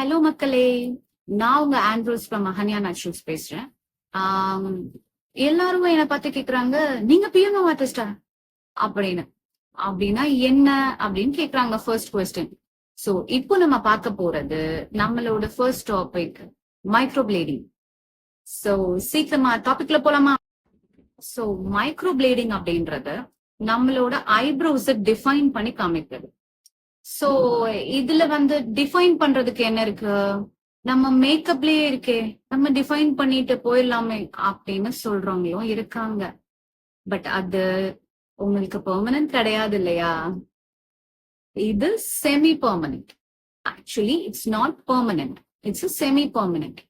Hello மக்களே, நான் உங்க ஆண்ட்ரூஸ் ஃப்ரம் அஹன்யா நேச்சுரல்ஸ் பேசுறேன். ஆம், எல்லாரும் என்ன பார்த்து கேக்குறாங்க, நீங்க பிஎம்ஓ ஆர்டிஸ்டா அப்படின்னு. அப்படின்னா என்ன அப்படின்னு கேக்குறாங்க ஃபர்ஸ்ட் கொஸ்டின். சோ இப்போ நம்ம பார்க்க போறது நம்மளோட first topic, micro plating. So சீக்கிரமா டாபிக்ல போலாமா? சோ மைக்ரோ பிளேடிங் அப்படின்றது நம்மளோட ஐப்ரோஸை டிஃபைன் பண்ணி காமிக்கிறது. சோ இதுல டிஃபைன் பண்றதுக்கு என்ன இருக்கு, நம்ம மேக்கப்லயே இருக்கே, நம்ம டிஃபைன் பண்ணிட்டு போயிடலாமே அப்படின்னு சொல்றவங்களும் இருக்காங்க. பட் அது உங்களுக்கு பெர்மனன்ட் கிடையாது இல்லையா? இது semi permanent. Actually it's not permanent, it's semi permanent.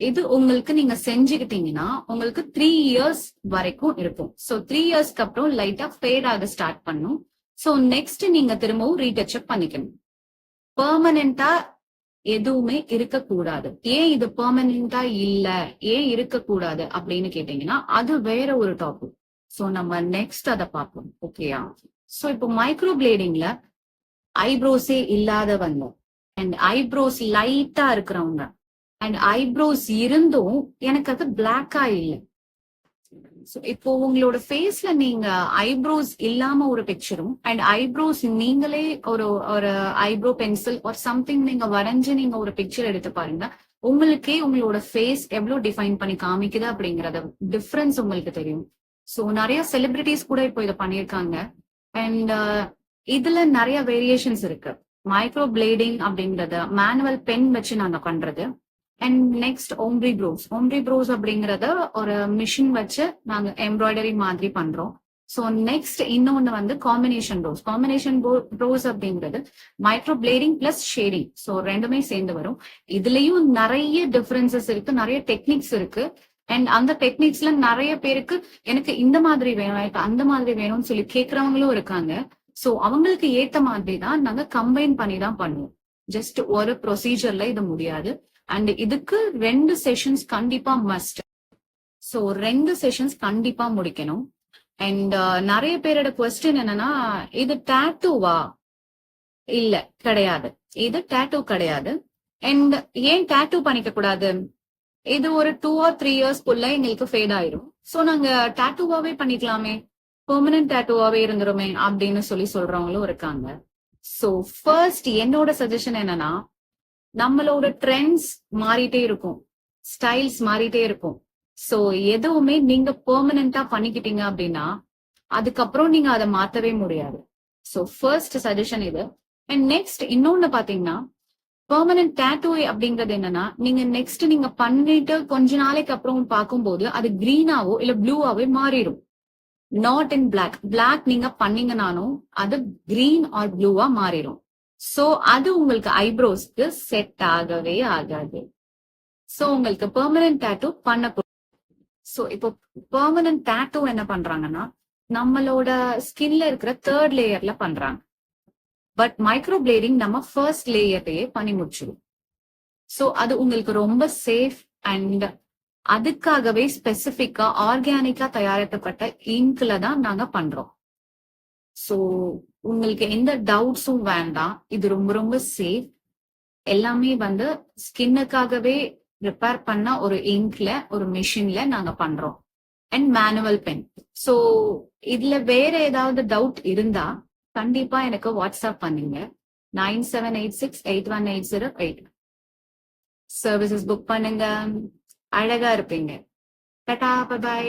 இது உங்களுக்கு நீங்க செஞ்சுக்கிட்டீங்கன்னா உங்களுக்கு 3 இயர்ஸ் வரைக்கும் இருக்கும். சோ 3 இயர்ஸ்க்கு அப்புறம் லைட்டா ஃபேட் ஆக ஸ்டார்ட் பண்ணும். சோ நெக்ஸ்ட் நீங்க திரும்பவும் ரீடச்சப் பண்ணிக்கணும். பெர்மனண்டா எதுவுமே இருக்கக்கூடாது. ஏன் இது பெர்மனண்டா இல்ல, ஏன் இருக்கக்கூடாது அப்படின்னு கேட்டீங்கன்னா அது வேற ஒரு டாபிக். சோ நம்ம நெக்ஸ்ட் அதை பார்ப்போம். ஓகேயா? சோ இப்போ மைக்ரோ பிளேடிங்ல ஐப்ரோஸே இல்லாதவங்க அண்ட் ஐப்ரோஸ் லைட்டா இருக்கிறவங்க அண்ட் ஐப்ரோஸ் இருந்தும் எனக்கு அது பிளாக்கா இல்லை. இப்போ உங்களோட ஃபேஸ்ல நீங்க ஐப்ரோஸ் இல்லாம ஒரு பிக்சரும் அண்ட் ஐப்ரோஸ் நீங்களே ஒரு ஒரு ஐப்ரோ பென்சில் ஒரு சம்திங் நீங்க வரைஞ்சு நீங்க ஒரு பிக்சர் எடுத்து பாருங்க, உங்களுக்கே உங்களோட ஃபேஸ் எவ்வளவு டிஃபைன் பண்ணி காமிக்குது அப்படிங்கறத டிஃபரன்ஸ் உங்களுக்கு தெரியும். சோ நிறைய செலிபிரிட்டிஸ் கூட இப்போ இதை பண்ணியிருக்காங்க. அண்ட் இதுல நிறைய வேரியேஷன்ஸ் இருக்கு. மைக்ரோ பிளேடிங் அப்படிங்கறத மேனுவல் பென் வச்சு நாங்க பண்றது. அண்ட் நெக்ஸ்ட் ஓம்ப்ரி ப்ரோஸ் அப்படிங்கறத ஒரு மிஷின் வச்சு நாங்க எம்ப்ராய்டரி மாதிரி பண்றோம். ஸோ நெக்ஸ்ட் இன்னொன்னு காம்பினேஷன் ப்ரோஸ் அப்படிங்கிறது micro plating plus shading. So ரெண்டுமே சேர்ந்து வரும். இதுலயும் நிறைய டிஃபரன்சஸ் இருக்கு, நிறைய டெக்னிக்ஸ் இருக்கு. அண்ட் அந்த டெக்னிக்ஸ்ல நிறைய பேருக்கு எனக்கு இந்த மாதிரி வேணும், எனக்கு அந்த மாதிரி வேணும்னு சொல்லி கேட்கறவங்களும் இருக்காங்க. ஸோ அவங்களுக்கு ஏத்த மாதிரி தான் நாங்க கம்பைன் பண்ணி தான் பண்ணுவோம். ஜஸ்ட் ஒரு ப்ரொசீஜர்ல இது முடியாது. அண்ட் இதுக்கு 2 செஷன்ஸ் கண்டிப்பா மஸ்ட். சோ 2 செஷன்ஸ் கண்டிப்பா முடிக்கணும். அண்ட் நிறைய பேரோட கொஸ்டின் என்னன்னா, இது டாட்டூவா? இல்ல, கிடையாது. இது டாட்டூ கிடையாது. அண்ட் ஏன் டாட்டூ பண்ணிக்க கூடாது? இது ஒரு 2 or 3 இயர்ஸ்க்குள்ள எங்களுக்கு ஃபேட் ஆயிரும். சோ நாங்க டாட்டூவாவே பண்ணிக்கலாமே, பெர்மனன்ட் டாட்டூவாவே இருந்துருமே அப்படின்னு சொல்றவங்களும் இருக்காங்க. சோ ஃபர்ஸ்ட் என்னோட சஜஷன் என்னன்னா, நம்மளோட ட்ரெண்ட்ஸ் மாறிட்டே இருக்கும், ஸ்டைல்ஸ் மாறிட்டே இருக்கும். சோ எதுவுமே நீங்க பெர்மனண்டா பண்ணிக்கிட்டீங்க அப்படின்னா அதுக்கப்புறம் நீங்க அதை மாத்தவே முடியாது. சோ ஃபர்ஸ்ட் சஜஷன் இது. அண்ட் நெக்ஸ்ட் இன்னொன்னு பாத்தீங்கன்னா, பெர்மனன்ட் டாட்டூ அப்படிங்கிறது என்னன்னா, நீங்க நெக்ஸ்ட் நீங்க பண்ணிட்டு கொஞ்ச நாளைக்கு அப்புறம் பார்க்கும்போது அது கிரீனாவோ இல்ல ப்ளூவாவே மாறிடும். நாட் இன் பிளாக் நீங்க பண்ணீங்கனாலும் அது கிரீன் ஆர் ப்ளூவா மாறிடும். சோ அது உங்களுக்கு ஐப்ரோஸ்க்கு செட் ஆகவே ஆகாது. சோ உங்களுக்கு பெர்மனன்ட் டாட்டூ பண்ணக்கூடாது. சோ இப்போ பெர்மனன்ட் டாட்டூ என்ன பண்றாங்கன்னா, நம்மளோட ஸ்கின்ல இருக்கிற 3rd லேயர்ல பண்றாங்க. பட் மைக்ரோ பிளேடிங் நம்ம ஃபர்ஸ்ட் லேயர்லயே பண்ணி முடிச்சிடும். சோ அது உங்களுக்கு ரொம்ப சேஃப் அண்ட் அதுக்காகவே ஸ்பெசிபிக்கா ஆர்கானிக்கா தயாரிக்கப்பட்ட இங்க்ல தான் நாங்க பண்றோம். சோ உங்களுக்கு எந்த டவுட்ஸும் வேண்டாம். இது ரொம்ப ரொம்ப சேஃப். எல்லாமே ஸ்கின்னுக்காகவே ப்ரிப்பேர் பண்ண ஒரு இங்க்ல ஒரு மிஷின்ல நாங்க பண்றோம். And manual pen. சோ இதுல வேற ஏதாவது டவுட் இருந்தா கண்டிப்பா எனக்கு வாட்ஸ்அப் பண்ணுங்க. 9786818088. சர்வீசஸ் புக் பண்ணுங்க. அழகா இருப்பீங்க. டாடா, பை.